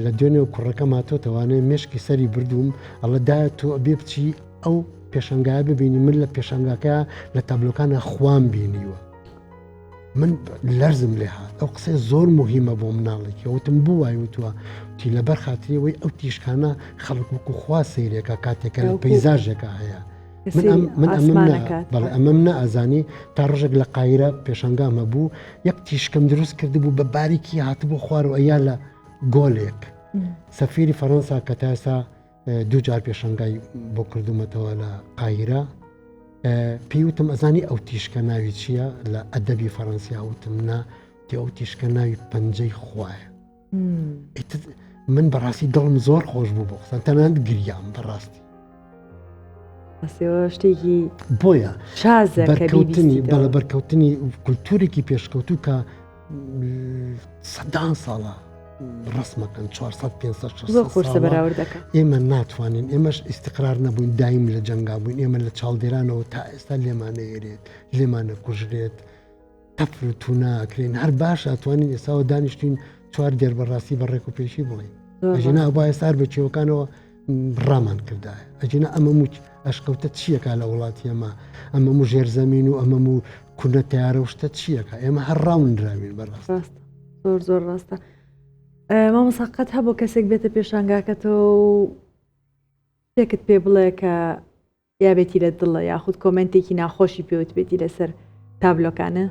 لە دوێنێ و کوڕەکە ماتۆتەوانێت مشکی سەری بردووم ئەڵە دایە تۆ بێ بچی ئەو پێشنگای ببینی من لە پێشنگاکە لە تابلۆکانە خوان بینیوە من لەرزم لێ هات ئەو قسەی زۆر مهمە بۆ مناڵێکی ئەوتم بوو وای وتووە تی لەبەر خاتریەوەی ئەو تیشکانە خەڵک وەکو خوا سەیرێکە کاتێکە لە پەیزاژێکە هەیە ئەمەم نەئازانی تا ڕژێک لە قایرە پێشنگامە بوو یەک تیشکم دروست کرد بوو بە باریکی هاتبوو خوار و ئەیا لە گۆلێک سەفیری فەڕەنسا کە تا ئێستا دوو جار پێشنگای بۆ کردومەتەوە لە قایرە پێیوتم ئەزانی ئەو تیشکە ناوی چییە لە ئەدەبی فەڕەنسیا وتم نا تی ئەو تیشکە ناوی پەنجەی خوایە من بەڕاستی دڵم زۆر خۆش بوو بۆ قسە تەنانەت گریام بەڕاستی شتێکی بۆیە بەرکەوتنی کولتورێکی پێشکەوتوو کە سەدان ساڵە ڕسمەکەن 400 ئێمە ناتوانین ئێمەش ئیستقرار نەبووین دایم لە جەنگا بووین ئێمە لە چاڵدێرانەوە تا ئێستا لێمانەیەرێت لێمانە کوژرێت تەفر و توناکرێن هەر باش ئەتوانین ئێستاوە دانیشتین چوار دێر بەڕاستی بە ڕێک و پێشی بڵین ئەژینا ئەوبایە سار بە چێوەکانەوە ڕامان کردایە ئەجینا ئەمە موچ ئەشکەوتە چیەکە لە وڵاتی ئەمە و ژێرزەمین و ئەمە و کونە تیارە و شتە چیەکە ئێمە هەر ڕاوندراوین بەڕاست زۆر ڕاستە مامەساقەت هەبوو کەسێک بێتە پێشانگاکەتەوە شتێکت پێ بڵێ کە یابێتی لە دڵە یاخود کۆمنتێکی ناخۆشی پێوت بێتی لەسەر تابلۆکانە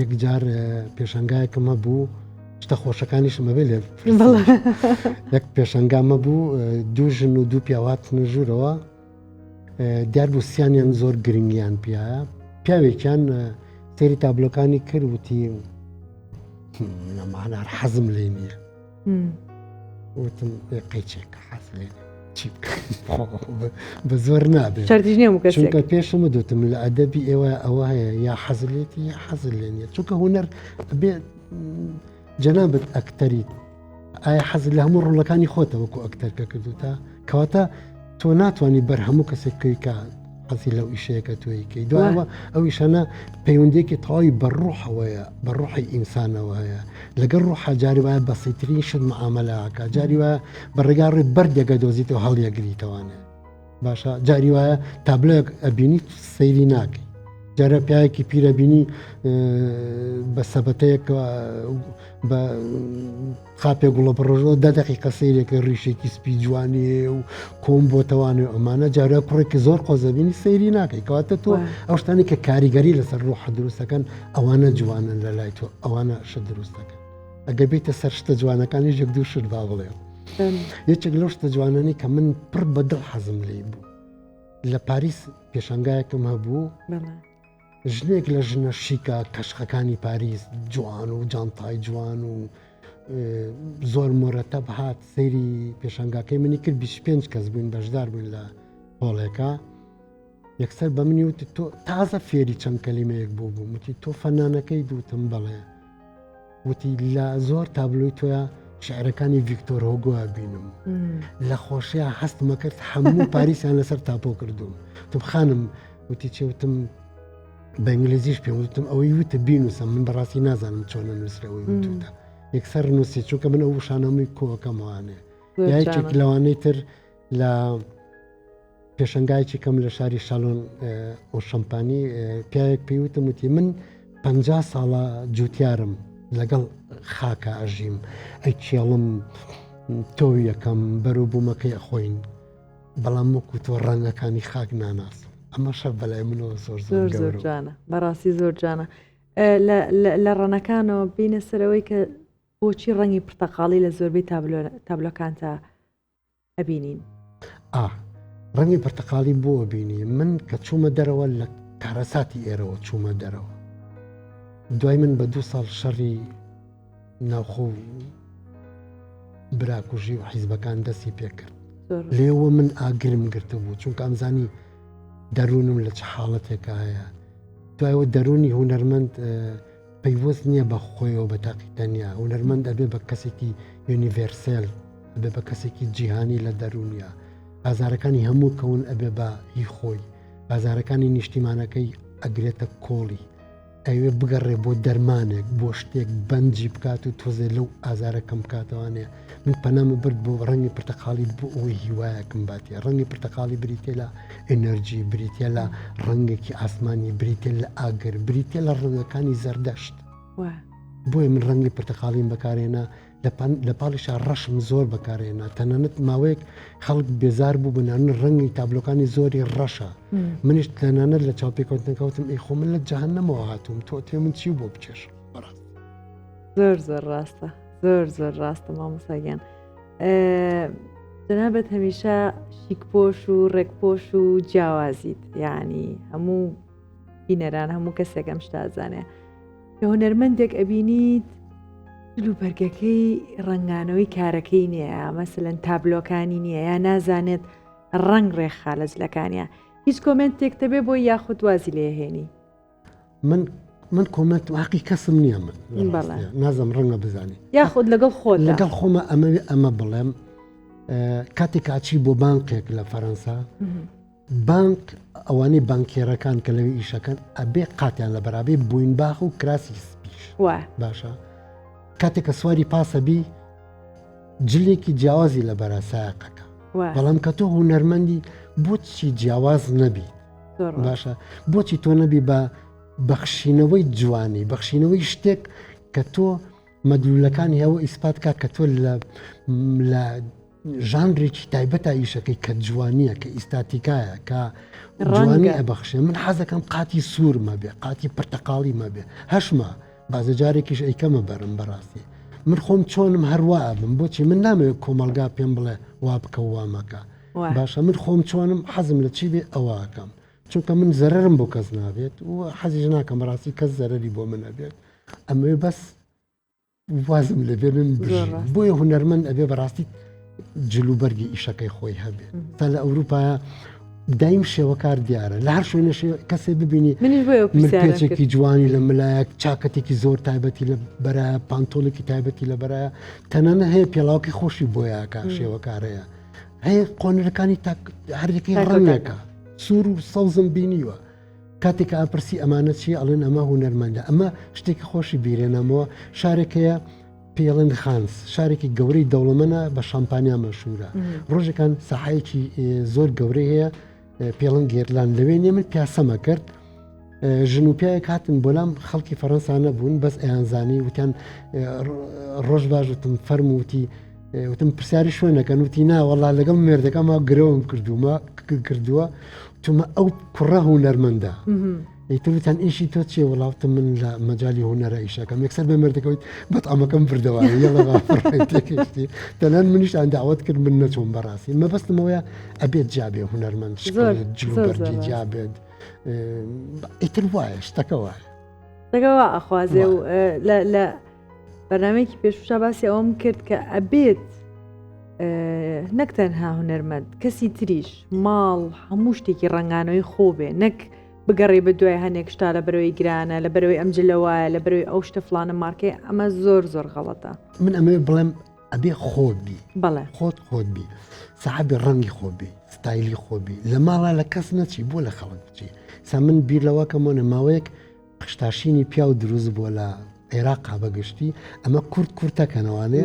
یەکجار پێشانگایەکەمە بوو شتە خۆشەکانیشمە بێ لێ یەک پێشەنگامە بوو دوو ژن و دوو پیاواتنە ژوورەوە دیار بوو سییانیان زۆر گرنگیان پیاە پیاوێکیان سێری تابلۆکانی کرد وتی نەمانار حەزم لێ نییە وتم قەیچێکە حەز لێ چی بە زۆر نابێت چونکە پێشمە دوتم لە ئەدەبی ئێوە ئەوە هەیە یا حەزلێتی یا حەزل لێ نیە چونکە هوەر بێ جەنابەت ئەکتەریت ئایا حەز لە هەموو ڕوڵەکانی خۆتە وەکو ئەکتەرکە کردوتە کەواتە تۆ ناتوانانی بەر هەموو کەسێکەکەی کە حەزی لەو ئیشەیەکە تویکەی دوایەوە ئەو ئیشانە پەیوەندێکی تەواوی بەڕوحەوەیە بەڕوحی ئینسانەوە هەیە لەگەڵ ڕوحە جاری وایە بەسیترین شت معامەلاکە جاری وایە بەڕێگاڕێ بەردێگە دۆزیتەوە هەڵیەگریتەوانێ باشە جاری وایە تابلۆک ئەبینی سەیری ناکەی جارە پیاەکی پیرەبینی بە سەبەتەیەک بە خاپێ گوڵە بڕۆژەوە 10 دقیقە سەیرێکە ڕیشێکی سپی جوانیە و کۆم بۆتەوانێ ئەمانە جارە کوڕێکی زۆر قۆزەبینی سەیری ناکەی کەواتە تۆ ئەو شتانی کە کاریگەری لەسەر ڕوحە دروستەکەن ئەوانە جوانن لە لای تۆ ئەوانە شت دروستەکەن ئەگە بێتە سەر شتە جوانەکانی یەک دوو شت با بڵێ یەکێک لەو شتە جوانانی کە من پڕ بەدڵ حەزم لێ بوو لە پاریس پێشەنگایەکم هەبوو ژنێک لە ژنە شیکە کەشخەکانی پاریس جوان و جانتای جوان و زۆر مۆرەتەب هات سەیری پێشەنگاکەی منی کرد 25 کەس بووین بەشدار بووین لە هۆڵێکە یەکسەر بە منی وتی تۆ تازە فێری چەند کەلیمەیەک بوو بووم وتی تۆ فەنانەکەی دووتم بڵێ وتی لە زۆر تابلۆی تۆە شعرەکانی ڤیکتۆر هۆگۆە بینم لە خۆشیە هەستمە کرد هەموو پاریسیان لەسەر تاپۆ کردوم تو خانم وتی چێوتم بە ئینگلیزیش پێم وتم ئەوەی وتە بینوسە من بەڕاستی نازانم چۆنە نووسرەوەی وتوتە یەکسەر نووسی چونکە من ئەو شانەمەی کۆکەمەوانێ یاکێک لەوانەی تر لە پێشەنگایکی کەم لە شاری شالۆن ئەو شەمپانی پیاوێک پێیوتم وتی من 50 ساڵە جوتیارم لەگەڵ خاکە ئەژیم ئەی کێڵم تۆ یەکەم بەرەو بوومەکەی ئەخۆین بەڵام وەکو تۆ ڕەنگەکانی خاک ناناسم ئەمە شەر بەلای منەوە زۆر جانە بەڕاستی زۆر جانە لە ڕەنەکانەوە بینە سەرەوەی کە بۆچی ڕەنگی پرتەقاڵی لە زۆربەی تابلۆکانتە ئەبینین ڕەنگی پرتەقاڵی بۆ بینی من کە چوومە دەرەوە لە کارەساتی ئێرەوە چوومە دەرەوە دوای من بە 2 ساڵ شەڕی ناوخۆ براکوژی و حیزبەکان دەستی پێکرد لێوە من ئاگرم گرتە بوو چونکە ئەمزانی دەروونم لە چه حاڵەتێکە هەیە دوایەوە دەرونی هونەرمەند پەیوەست نییە بە خۆیەوە بە تاقیتەنیا هونەرمەند ئەبێ بە کەسێکی یونیڤەرسێل بێ بە کەسێکی جیهانی لە دەرونیە ئازارەکانی هەموو کەون ئەبێ بە هی خۆی ئازارەکانی نیشتیمانەکەی ئەگرێتە کۆڵی ئەوێ بگەڕێ بۆ دەرمانێک بۆ شتێک بەنجی بکات و تۆزێ لەو ئازارەکەم بکاتەوانێ من پەنامە برد بۆ ڕەنگی پرتەقاڵی بۆ ئەوەی هیوایەکم باتێ ڕەنگی پرتەقاڵی بریتێ لە ئەنەرژی بریتێ لە ڕەنگێکی ئاسمانی بریتێ لە ئاگر بریتێ لە ڕەنگەکانی زەردەشت بۆیە من ڕەنگی پرتەقاڵیم بەکارێنە لە پاڵیشا ڕەشم زۆر بەکارێنە تەنانەت ماوەیەک خەڵک بێزار بوو بنان ڕەنگی تابلۆکانی زۆری ڕەشە منیش تەنانەت لە چاوپێکوتنەکەوتم ئەی خۆ من لە جەهەنەمەوە هاتووم تۆ تێ من چی بۆ بچێش زۆر زۆر ڕاستە زۆر ڕاستە مامۆستاگیان جەنابەت هەمیشە شیکپۆش و ڕێکپۆش و جیاوازیت یعنی هەموو بینەران هەموو کەسێکم شتازانێ کە هونەرمەندێک ئەبینیت لوبەرگەکەی ڕنگانەوەی کارەکەی نییە مەسەلەن تابلۆکانی نییە یا نازانێت ڕنگ ڕێکخا لە جلەکانیە هیچ کۆمنتێک دەبێ بۆ یاخود وازی لێهێنی من کۆمنت واقعی کەسم نییە من نازم ڕەنگە بزانێ یاخود لەگەڵ خۆت لەگەڵ خۆمە ئەمە بڵێم کاتێک ئاچی بۆ بانکێک لە فەرەنسا بانک ئەوانەی بانکێرەکان کە لەوێ ئیشەکەن ئەبێ قاتیان لە بەرابێ بووین باخ و کراسی سپیش باشە کاتێک کە سواری پاسەبی جلێکی جیاوازی لە بەرە سایقەکە بەڵام کە تۆ هونەرمەندی بۆچی جیاواز نەبی باشە بۆچی تۆ نەبی بە بەخشینەوەی جوانی بەخشینەوەی شتێک کە تۆ مەدلولەکانی هەوە ئیسپاتکە کە تۆ لە ژانرێکی تایبەتە ئیشەکەی کە جوانیە کە ئیستاتیکایە کە جوانی ئەبەخشێ من حەزەکەم قاتی سوور مەبێ قاتی پرتەقاڵی مەبێ هەشمە بازە جارێکیش ئەیکەمە بەرم بەڕاستی من خۆم چۆنم هەروە بم بۆچی من نامەوێت کۆمەلگا پێم بڵێ وا بکە وامەکە باشە من خۆم چۆنم حەزم لە چی بێ ئەوەکەم چونکە من زەرم بۆ کەس نابێت و حەزیش ناکەم ڕاستی کەس زەرری بۆ من ئەبێت ئەمەوێ بەس وازم لەبێ من بۆیە هونەرمەند ئەبێ بەڕاستی جلوبەرگی ئیشەکەی خۆی هەبێت تا لە ئەوروپایە دایم شێوەکار دیارە لە هەر شوێنە کەسێ ببینی پێچێکی جوانی لە ملایەک چاکەتێکی زۆر تایبەتی لە بەرایە پانتۆڵێکی تایبەتی لە بەرایە تەنانە هەیە پێڵاوکی خۆشی بۆیەکە شێوەکارەیە هەیە قۆنەرەکانی هەرێکی ڕەنگێکە سوور و سەوزم بینیوە کاتێکە ئاپرسی ئەمانە چی ئەڵێن ئەمە هونەرمەندە ئەمە شتێکی خۆشی بیرێنەمەوە شارێکەیە پێڵند خانس شارێکی گەورەی دەوڵەمەنە بە شامپانیا مەشهورە ڕۆژەکان سەحایەکی زۆر گەورەی هەیە پێڵند گێرلان لەوێنێ من پیاسەمە کرد ژن و پیاەک هاتن بۆلام خەڵکی فەڕەنسا نەبوون بەس ئەیانزانی وتیان ڕۆژ باش وتم فەرم وتی وتم پرسیاری شوێنەکەن وتی ناوەڵا لەگەڵ مێردەکەمە گرەوەم کردووە تومە ئەو کوڕە هونەرمەندە ئیتروتان ئیشی تۆ چێ وڵاتم من لە مەجای هونەرە ئیشەکەم یەکسەر بە مردەکەوت بەتامەکەم بردەوە یڵەتی تەنان منیش ئەنداوت کرد من نەچۆم بەڕاستی مەبەستمەوەیە ئەبێت جابێ هونەرمەند جلوبەرگی جابێت ئیتر وایە شتەکە وایە دەگەوە ئەخوازێ و لە بەرنامەیەکی پێشوشا باسی ئەوم کرد کە ئەبێت نەک تەنها هونەرمەند کەسی تریش ماڵ هەموو شتێکی ڕنگانەوەی خۆ بێ نەک بگەڕێ بە دوای هەنێک شتا لە بەرەوەی گرانە لە بەرەوەی ئەم جلەوایە لە بەرەوەی ئەو شتە فلانە مارکێ ئەمە زۆر غەڵەتە من ئەمێ بڵێم ئەبێ خۆبی بەڵێ خۆتبی سەحابی ڕەنگی خۆبی ستایلی خۆبی لە ماڵا لە کەس نەچی بۆ لە خەڵک بچی سا من بیر لەوەکەمەوە ماوەیەک قشتاشینی پیا و دروست بووە لە عێراقا بەگشتی ئەمە کورتەکەنەوانێ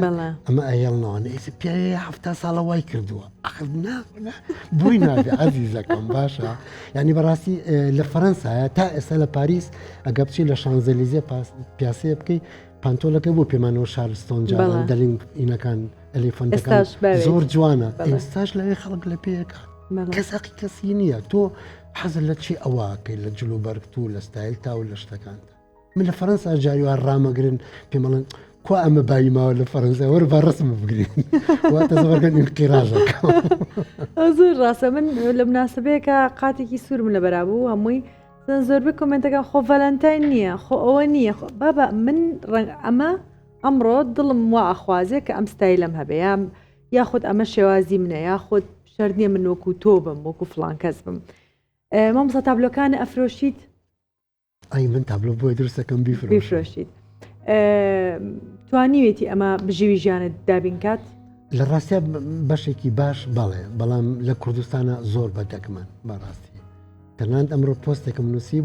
ئەمە ئەهێڵنەوانێ پیاە هەفتا ساڵە وای کردووە بووی نابێ عەزیزەکەم باشە ینی بەڕاستی لە فەرەنسایە تا ئێستا لە پاریس ئەگە بچی لە شانزەلیزێ پیاسەیە بکەی پانتۆلەکە بۆ پێمانەوە شارستۆن جاڵان دەلنگ ئینەکان ئەلیفەنتەکان زۆر جوانە ئێستاش لەوێ خەڵک لە پێیەکە کەساقی کەسی نییە تۆ حەزر لە چی ئەوواکەی لە جلوبەرگت و لە ستایل تا و لە شتەکاندا من لە فەرەنسا جاریوان ڕامەگرن پێمەڵن کو ئەمە بای ماوە لە فەرەنسا وەرە با ڕسم بگرین واتە زۆرگەن ئینقیراژەکە زۆر ڕاستە من لە مناسبەیەکە قاتێکی سوورم لە بەرابوو هەمووی زۆربەی کۆمنتەکە خۆ ڤەلەنتاین نییە خۆ ئەوە نییە بابا من ئەمە ئەمڕۆ دڵم وا ئەخوازێ کە ئەم ستایلم هەبێ یاخود ئەمە شێوازی منە یاخود شەرت نییە من وەکو تۆ بم وەکو فڵان کەس بم مامۆستا تابلۆکانە ئەفرۆشیت ئەی من تابلۆ بۆی درستەکەم بیفرۆشیت توانیوێتی ئەمە بژێوی ژیانت دابین کات لە ڕاستە بەشێکی باش بەڵێ بەڵام لە کوردستانە زۆر بەدەگمن بەڕاستی تەنانەت ئەمڕۆ پۆستێکم نووسی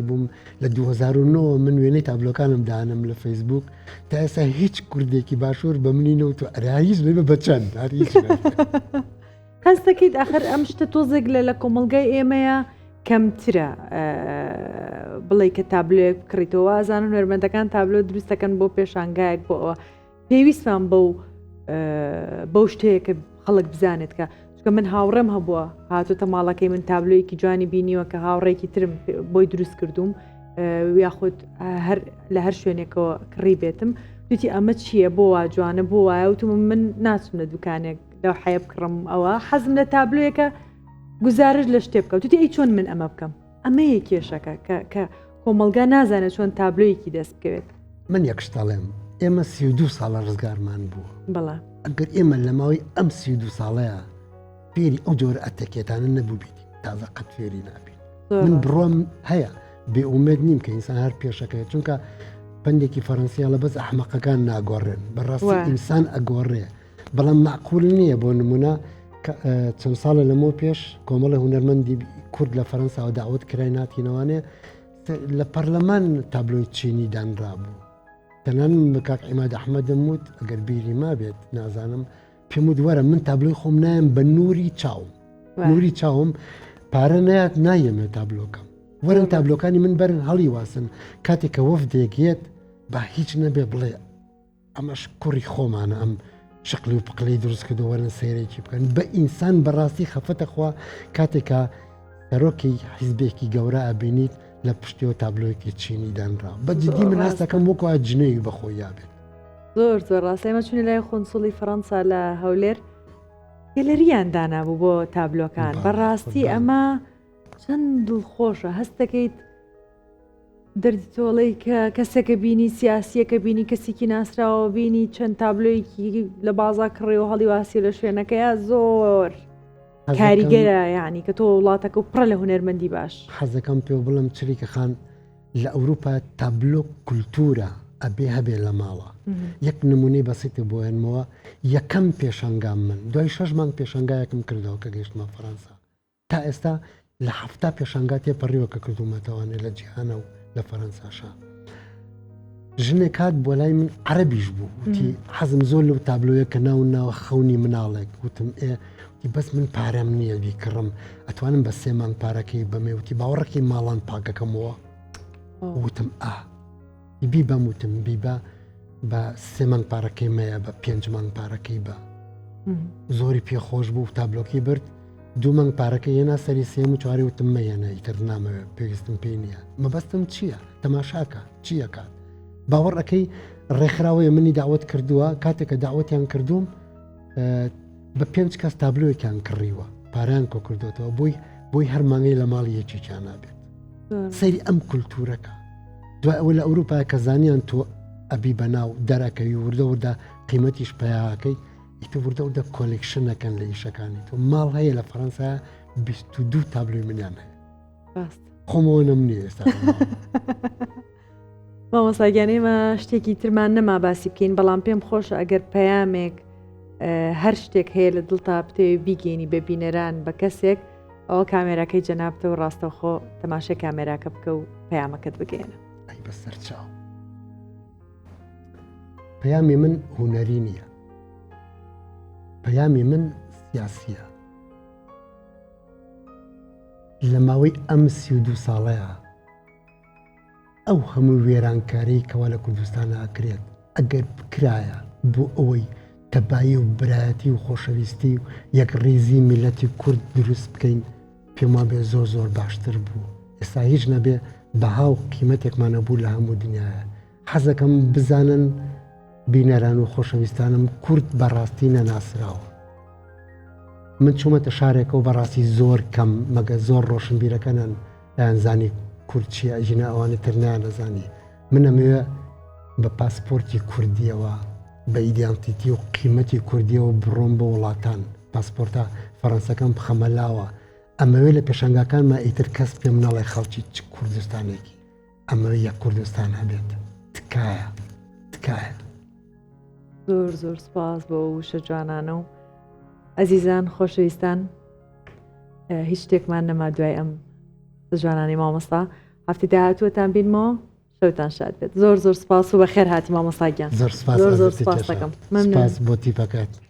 بووم لە 2009 من وێنەی تابلۆکانم دانم لە فەیسبوک تا ئێستا هیچ کوردێکی باشوور بە منینەوە تو ئەرهیز بێ بە چەند هەست دەکەیت ئاخر ئەم شتە تۆزێک لە کۆمەلگای ئێمەیە کەمترە بڵێ کە تابلۆیەک بکڕیتەوە ئازانم هەرمەندەکان تابلۆ دروستەکەن بۆ پێشانگایەک بۆ ئەوە پێویستمان بەو شتەیە کە خەڵک بزانێت کە چکە من هاوڕێم هەبووە هاتوتە ماڵەکەی من تابلۆیەکی جوانی بینیوە کە هاوڕێکی ترم بۆی دروست کردوم یاخود لە هەر شوێنێکەوە کڕی بێتم دوتی ئەمە چییە بۆ وا جوانە بۆ وایە وتم من ناچم لە دوکانێک لەو حەیە بکڕم ئەوە حەزم لە تابلۆیەکە گزارش لە شتێ بکەوت توتی ئەی چۆن من ئەمە بکەم ئەمە یە کێشەکە کە کۆمەلگا نازانێت چۆن تابلۆیەکی دەست بکەوێت من یەکشتاڵێم ئێمە 32 ساڵە ڕزگارمان بووە بەڵێ ئەگەر ئێمە لە ماوەی ئەم 32 ساڵەیە فێری ئەو جۆرە ئەتەکێتانە نەبوو بیتی تازە قەت فێری نابین من بڕۆم هەیە بێئومێد نیم کە ئینسان هەر پێشەکەی چونکە پندێکی فەڕەنسیا لە بەس ئەحمەقەکان ناگۆڕێن بەڕاستی ئینسان ئەگۆڕێ بەڵام معقول نییە بۆ نمونە چەند ساڵە لەمەوە پێش کۆمەڵە هونەرمەندی کورد لە فەڕەنساوە داوت کرای ناتینەوانێ لە پەرلەمان تابلۆی چینی دانرابوو تەنانم بە کاک عیماد ئەحمەدم وت ئەگەر بیری ما بێت نازانم پێم وت وەرە من تابلۆی خۆم نایم بە نووری چاوم پارە نایەت نایەمێ تابلۆکەم وەرن تابلۆکانی من بەرن هەڵی واسن کاتێککە وەفدێکێت با هیچ نەبێ بڵێ ئەمەش کوڕی خۆمانە ئەم شقلی و پقلەی دروست کردو وەرن سەیرێکی بکەن بە ئینسان بەڕاستی خەفەتەخوا کاتێکە سەرۆکی حیزبێکی گەورە ئەبینیت لە پشتیەوە تابلۆیەکی چینی دانرا بە جدی من هەستەکەم وەکو جنێوی بەخۆی یابێت زۆر ڕاستیمە چونی لای خۆنسوڵی فەڕەنسا لە هەولێر گەلەریان دانابوو بۆ تابلۆکان بەڕاستی ئەمە چەند دڵخۆشە هەست دەکەیت دەردی تۆڵی کە کەسێکە بینی سیاسیەکە بینی کەسێکی ناسراوە بینی چەند تابلۆیەکی لە بازا کڕێ و هەڵی واسی لە شوێنەکەیە زۆر کاریگەرە یعنی کە تۆ وڵاتەکە و پڕە لە هونەرمەندی باش حەزەکەم پێ بڵم چریکە خان لە ئەوروپا تابلۆ کولتورە ئەبێ هەبێ لە ماڵە یەک نمونەی بەسیتە بۆ هێنمەوە یەکەم پێشەنگام من دوای 6 مانگ پێشەنگایەکم کردەوە کە گەیشتمە فەڕەنسا تا ئێستا لە 7 پێشەنگا تێپەڕیوە کە کردومەتەوانێ لە جیهانە و لە فەڕەنساشا ژنێک کات بۆ لای من عەرەبیش بوو وتی حەزم زۆر لەو تابلۆیە کە ناوناوە خەونی مناڵێک وتم وتی بەس من پارەم نییە بیکڕم ئەتوانم بە 3 مانگ پارەکەی بەمێ وتی باوەڕێکی ماڵان پاکەکەمەوە وتم بی بەم وتم بیبە بە 3 مانگ پارەکەی مەیە بە 5 مانگ پارەکەی بە زۆری پێخۆش بوو تابلۆکی برد 2 مانگ پارەکە هێنا سەری 3 و 4 وتم مەیەنە ئیتر نامەوێ پێویستم پێی نییە مەبەستم چییە تەماشاکە چییە کات باوەڕەکەی ڕێکخراوەیە منی داوت کردووە کاتێککە داوەتیان کردوم بە 5 کەس تابلۆیەکیان کڕیوە پاران کۆ کردوێتەوە بۆی هەر مانگەی لە ماڵی یەکێکیان نابێت سەیری ئەم کولتورەکە دوای ئەوە لە ئەوروپا کە زانیان تۆ ئەبی بەناو دەرەکەوی وردەوردا قیمەتیش پەیاکەی ئیتە وردەوردە کۆلێکشنەکەن لە ئیشەکانی تۆ ماڵ هەیە لە فەڕەنسا 22 تابلۆی منیان هەیە خۆمەوە نەمنی ئێستا مامۆساگیانەیمە شتێکی ترمان نەما باسی بکەین بەڵام پێم خۆشە ئەگەر پەیامێک هەر شتێک هەیە لە دڵتا بتەوێ بیگەینی بە بینەران بە کەسێک ئەوە کامێراکەی جەنابتە و ڕاستەوخۆ تەماشای کامێراکە بکە و پەیامەکەت بگەێنە ئەی بەسەر چاو پەیامی من هونەری نییە پەیامی من سیاسیە لە ماوەی ئەم 32 ساڵەیە ئەو هەموو وێرانکاری کەوا لە کوردستانە ئەکرێت ئەگەر بکرایە بۆ ئەوەی تەبایی و برایەتی و خۆشەویستی و یەکڕێزی میلەتی کورد دروست بکەین پێم وابێ زۆر باشتر بوو ئێستا هیچ نەبێ بەها و قیمەتێکمانە بوو لە هەموو دنیاە حەزەکەم بزانن بینەران و خۆشەویستانم کورد بەڕاستی نەناسراوە من چوومەتە شارێکە و بەڕاستی زۆر کەم مەگە زۆر ڕۆشنبیرەکەنن دایانزانی کورد چیە ئەژینە ئەوانە تر نانەزانی من ئەمەوێ بە پاسپۆرتی کوردیەوە بە ئیدیانتیتی و قیمەتی کوردیەوە بڕۆم بە وڵاتان پاسپۆرتە فەڕەنسەکەم بخەمەلاوە ئەمەوێ لە پێشەنگاکانمە ئیتر کەس پێم نەڵێ خەڵکی چ کوردستانێکی ئەمەوێ یەک کوردستان هەبێت تکایە زۆر سپاس بۆ وشە جوانانە و ئەزیزان خۆشەویستان هیچ شتێکمان نەما دوای ئەم جوانانی مامۆستا هەفتەی داهاتووەتان بینمەوە شەوتان شاد بێت زۆر سپاس و بەخێر هاتی مامۆستاگیان زۆر سپاس دەکەم سپاس بۆ تیپەکەت